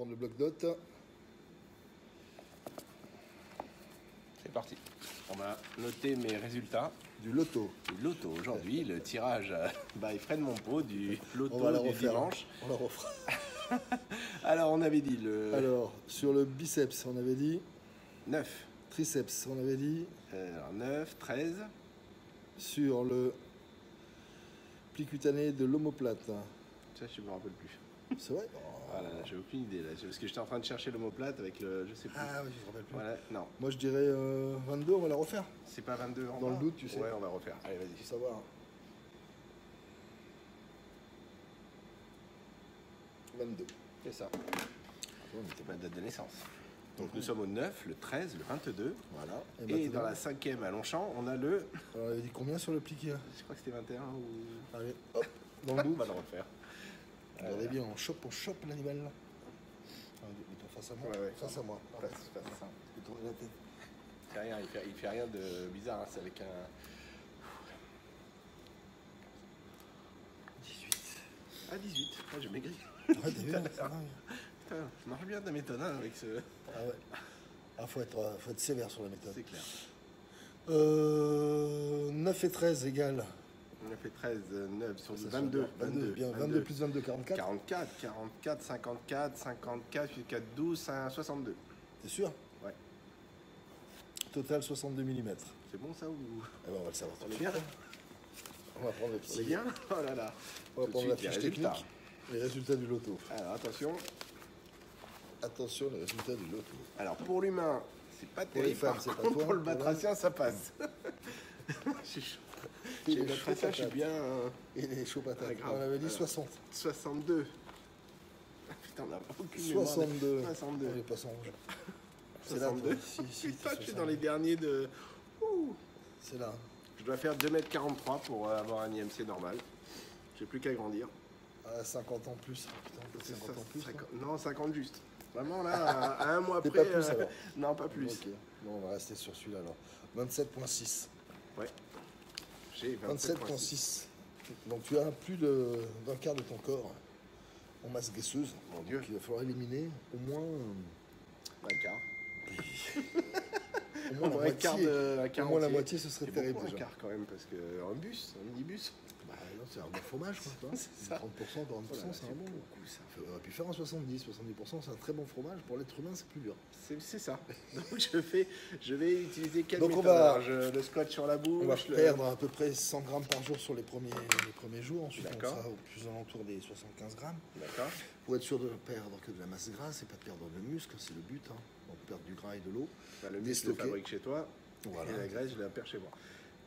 prendre le bloc-notes. C'est parti. On va noter mes résultats. Du loto. Du loto aujourd'hui, le tirage by Fred Monpeau du loto On va la du refaire. dimanche. On la refera. Alors on avait dit le Alors, sur le biceps, on avait dit. 9. Triceps, on avait dit. Alors 9, 13. Sur le pli cutané de l'omoplate. Ça je me rappelle plus. C'est vrai? Ah là là, j'ai aucune idée là. Parce que j'étais en train de chercher l'omoplate avec le. Je sais plus. Ah oui, je me rappelle plus. Voilà, non. Moi je dirais 22, on va la refaire. C'est pas 22 en Dans le bas doute, tu sais. Ouais, on va refaire. Allez, Faut vas-y. savoir. 22. C'est ça. C'est ma date de naissance. Donc Mhm. nous sommes au 9, le 13, le 22. Voilà. Et maintenant, dans la 5e à Longchamp, on a le. on avait dit combien sur le pli qui a? Je crois que c'était 21 ou. Allez, hop, dans le On doute. va le refaire. Regardez bien, on chope l'animal. Mets-toi face à moi. Ouais, ouais. Face à moi. Face à ça. Je vais tourner la tête. Il fait rien, il fait rien de bizarre, hein, c'est avec un. 18. Ah, 18. Ah, j'ai maigri. Ah, t'as vu, ça va, hein. Putain, ça marche bien ta méthode hein, avec ce. Ah ouais. Ah, faut être sévère sur la méthode. C'est clair. 9 et 13 égale. On a fait 13, 9 sur Ça, 22. 22, bien. 22 plus 22, 44. 44, 54, 54, 54, 12, 62. T'es sûr? Ouais. Total 62 mm. C'est bon ça ou. Eh ben, on va le savoir tout On de est suite. bien? On va prendre le On est petit. bien? Oh là là. On va Tout de prendre la suite, fiche les résultats. technique. Les résultats du loto. Alors attention. Attention, les résultats du loto. Alors pour l'humain, c'est pas les terrible. femmes, Par c'est pas contre, toi. pour le Pour batracien, ça passe. Je suis chaud. Il Chez est le chaud batracien, je suis patate. bien. Et les chauds patates. Ah, grave. On avait dit Alors. 60. 62. Ah, putain, on n'a pas aucune mémoire de- 62. 62. On est pas sans rouge. C'est là, 62. toi. Si, Putain, t'es je suis 62. dans les derniers de. Ouh. C'est là. Je dois faire 2,43 m pour avoir un IMC normal. J'ai plus qu'à grandir. À 50 ans plus. Putain, peut-être C'est 50 ça, ans plus. 50 non, 50 juste. Vraiment là, à un mois T'es près. pas plus, alors. Non, pas plus. Ok. Bon, on va rester sur celui-là alors. 27.6. Ouais. J'ai 27.6. Donc tu as plus d'un quart de ton corps en masse gaisseuse. Mon Dieu. Donc il va falloir éliminer au moins, Un quart. au moins la Un quart moitié. de. Un quart Au moins la entier. moitié, ce serait C'est terrible beaucoup, un déjà. quart quand même, parce qu'un bus, un minibus. Bah non, c'est un bon fromage quoi. Tu vois. C'est ça. 30%, 40%, c'est un bon. beaucoup ça. On aurait pu faire un 70, 70%, c'est un très bon fromage. Pour l'être humain, c'est plus dur. C'est ça. Donc je vais utiliser quelle Donc on méthode va- Alors, le scotch sur la bouche. On va le- perdre à peu près 100 grammes par jour sur les premiers jours. Ensuite, on D'accord. sera au plus alentour des 75 grammes. D'accord. Pour être sûr de ne perdre que de la masse grasse et pas de perdre de muscle, c'est le but. Hein. Donc perdre du gras et de l'eau. Bah, le muscle, je le Déstocker. fabrique chez toi. Voilà. Et la graisse, je la perds chez moi.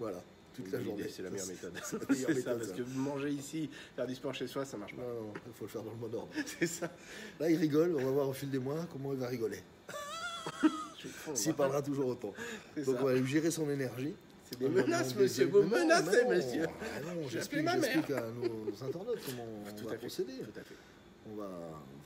Voilà, toute Une la bonne journée. idée, c'est la meilleure méthode. C'est la meilleure C'est ça, méthode, parce ça. que manger ici, faire du sport chez soi, ça marche pas. Non, il faut le faire dans le mode ordre. C'est ça. Là, il rigole, on va voir au fil des mois comment il va rigoler. Je suis fond, S'il moi. parlera toujours autant. C'est Donc ça. on va lui gérer son énergie. C'est des On va menaces, demander monsieur. des- Vous Mais non, menacez, mais non. monsieur. Ah non, J'ai j'explique appelé ma mère. j'explique à nos internautes comment on Tout va à fait. procéder. Tout à fait. On va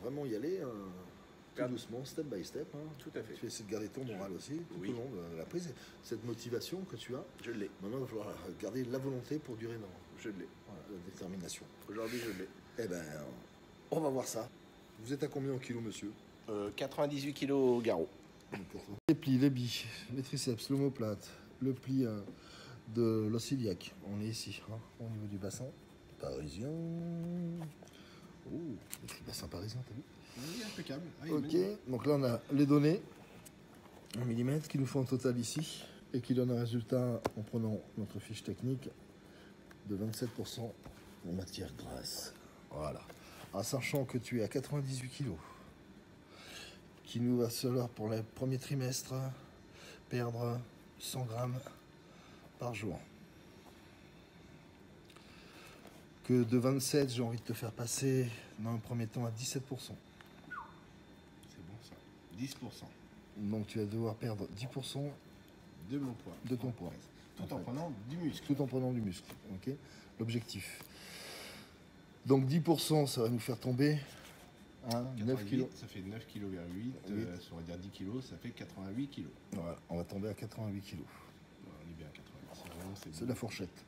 vraiment y aller tout Garde. doucement, step by step. Hein. Tout à fait. Tu essaies de garder ton moral aussi tout Oui. au long de la prise. Cette motivation que tu as, Je l'ai. maintenant il va falloir garder la volonté pour durer dans Je l'ai. voilà, la détermination. Aujourd'hui, je l'ai. Eh ben, on va voir ça. Vous êtes à combien en kilos, monsieur 98 kg au garrot. Les plis, les billes, les triceps, l'omoplate, le pli de l'os iliaque. On est ici, hein, au niveau du bassin parisien. Oh, le bassin parisien, t'as vu? Oui, impeccable. Ah, il est Ok, magnifique. donc là on a les données en millimètres qui nous font un total ici et qui donne un résultat en prenant notre fiche technique de 27% en matière grasse. Voilà. En sachant que tu es à 98 kg, qui nous va falloir pour le premier trimestre perdre 100 grammes par jour. Que de 27, j'ai envie de te faire passer dans un premier temps à 17%. C'est bon ça. 10% Donc tu vas devoir perdre 10% de mon poids. de ton poids. Tout en prenant du muscle. Tout en prenant du muscle. Ok. L'objectif. Donc 10%, ça va nous faire tomber à 9 kg. Ça fait 9,8 kg. Huit. On va dire 10 kg, ça fait 88 kg. Voilà, on va tomber à 88 kg. On est bien à 88. C'est vraiment C'est de la fourchette.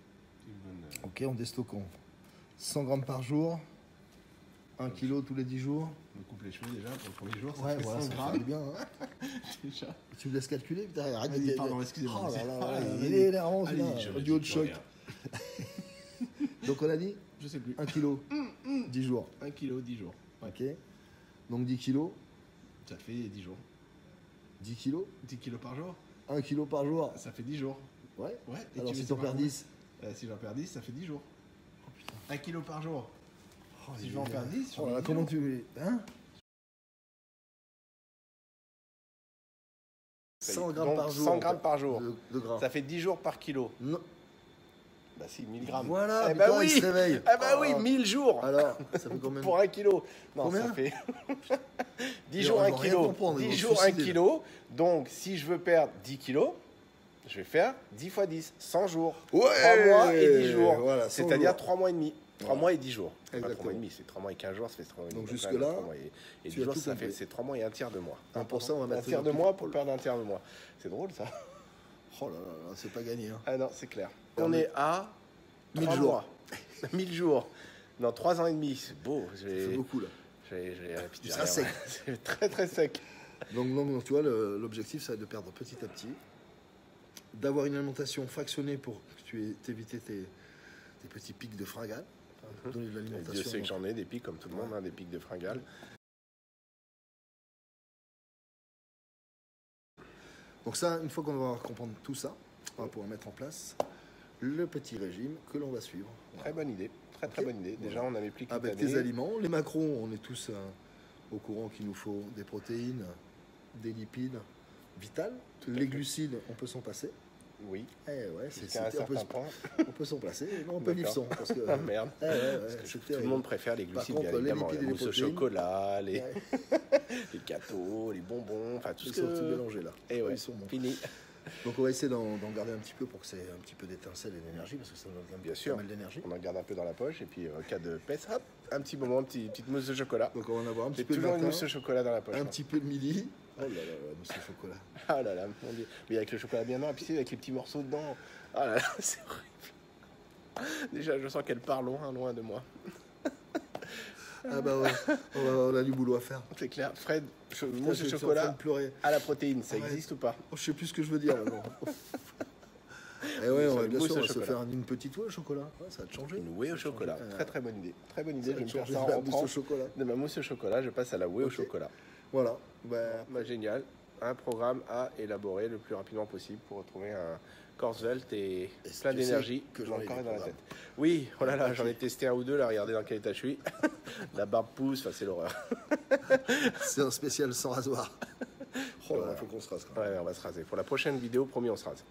une bonne. Ok, en déstockant 100 grammes par jour. 1 kilo tous les 10 jours. Je me coupe les cheveux déjà pour le premier jour. Ouais, Ça fait voilà, 100 ça grammes. fait bien. Hein. Déjà. Tu me laisses calculer, putain, arrête Vas-y, de- pardon, excusez-moi. Oh là là, Ah, là, vas-y. il est énervant, Allez, celui-là. je Audio de dis choc. rien. Donc on a dit Je sais plus. 1 kilo, 10 jours. 1 kilo, 10 jours. Ouais. Ok. Donc 10 kilos, Ça fait 10 jours. 10 kilos, 10 kilos par jour 1 kilo par jour. Ça fait 10 jours. Ouais. Ouais. Et Alors tu si veux t'en savoir perds combien 10. Si j'en perds 10, ça fait 10 jours. 1 kilo par jour. Oh, Si il je vais en est- perdre 10, Oh là là, j'en ai comment 10 tu. Hein 100 grammes Donc, par jour. 100 grammes par jour. De gras. Ça fait 10 jours par kilo. Non. Bah si, 1000 grammes. Voilà, Eh putain, bah oui. il se réveille. Ah bah oui, Oh. 1000 jours. Alors, ça fait combien de Pour 1 kilo. Non, Combien ça fait 10 Et jours on 1 va rien kilo. comprendre, ils 10 vont jours se 1 suicider, kilo. Donc si je veux perdre 10 kilos, je vais faire 10 fois 10, 100 jours. Ouais. 3 mois et 10 jours. Voilà, 100 C'est-à-dire jours. 3 mois et demi. 3 Voilà. mois et 10 jours. Pas 3 Exactement. mois et demi, c'est 3 mois et 15 jours, ça fait 3 mois et demi. Donc quand jusque-là, même, 3 mois et tu 10 as jours, tout ça compris. fait c'est 3 mois et un tiers de mois. Un pour ça, on va Un mettre tiers de le- mois pour perdre un tiers de mois. C'est drôle ça. Oh là là, là, c'est pas gagné. Hein. Ah non, c'est clair. Non, On mais- est à 1000 3 jours. mois. 1000 jours. Dans 3 ans et demi, c'est beau. C'est beaucoup là. Tu seras sec. C'est très très sec. Donc, tu vois, l'objectif, ça va être de perdre petit à petit, d'avoir une alimentation fractionnée pour que tu t'éviter tes petits pics de fringales, donner de Dieu l'alimentation. sait que j'en ai des pics comme tout le monde, hein, des pics de fringales. Donc ça, une fois qu'on va comprendre tout ça, on va pouvoir mettre en place le petit régime que l'on va suivre. Très bonne idée. Très très Ok. bonne idée. Déjà, on avait pris Avec tes aliments, les macros, on est tous au courant qu'il nous faut des protéines, des lipides vitales. Tout à Les fait. glucides, on peut s'en passer. Oui, Eh ouais, jusqu'à un on peut, certain point. on peut s'en passer. Non, on peut vivre sans. D'accord. Parce que, Ah merde. eh ouais, Parce que c'est tout le terrible. monde préfère les Par glucides, contre, bien les évidemment. lipides La et les mousse au protéines. chocolat, Ouais, les gâteaux, les bonbons, enfin tout ils ce sont tout que... mélangés là. Et ouais, Ils sont bons. fini. Donc on va essayer d'en garder un petit peu pour que c'est un petit peu d'étincelle et d'énergie parce que ça donne Bien sûr. pas mal d'énergie. On en garde un peu dans la poche et puis en cas de pèse, hop, un petit moment, petite mousse de chocolat. Donc on va en avoir un petit J'ai peu le toujours une matin, mousse au chocolat dans la poche. un moi. petit peu le midi. Oh là là, la mousse au chocolat. Ah là là, mon Dieu. Mais avec le chocolat bien noir, et puis c'est avec les petits morceaux dedans. Ah là là, c'est horrible. Déjà, je sens qu'elle part loin, loin de moi. Ah bah ouais, on a du boulot à faire. C'est clair. Fred, Putain, mousse je au suis en train chocolat de pleurer. à la protéine, ça Ouais. existe ou pas? Oh, je sais plus ce que je veux dire maintenant. Et ouais, Mousse- bien mousse sûr, au on va se chocolat. faire une petite whey au chocolat. Ouais, ça va te changer. Une whey au chocolat. changer. Très très bonne idée. Très bonne idée. Ça Je va vais te me faire changer ça en de la mousse rentrant. au chocolat. De ma mousse au chocolat, je passe à la whey au Ok. chocolat. Voilà. Bah, Bah, génial. Un programme à élaborer le plus rapidement possible pour retrouver un corps svelte et Est-ce plein que tu sais d'énergie que dans j'en le ai corps des et dans la programmes tête. Oui, oh là là, j'en ai testé un ou deux là, regardez dans quel état je suis. La barbe pousse, enfin, c'est l'horreur. c'est un spécial sans rasoir. Oh là là, Voilà. faut qu'on se rase quand même. Ouais, on va se raser. Pour la prochaine vidéo, promis, on se rase.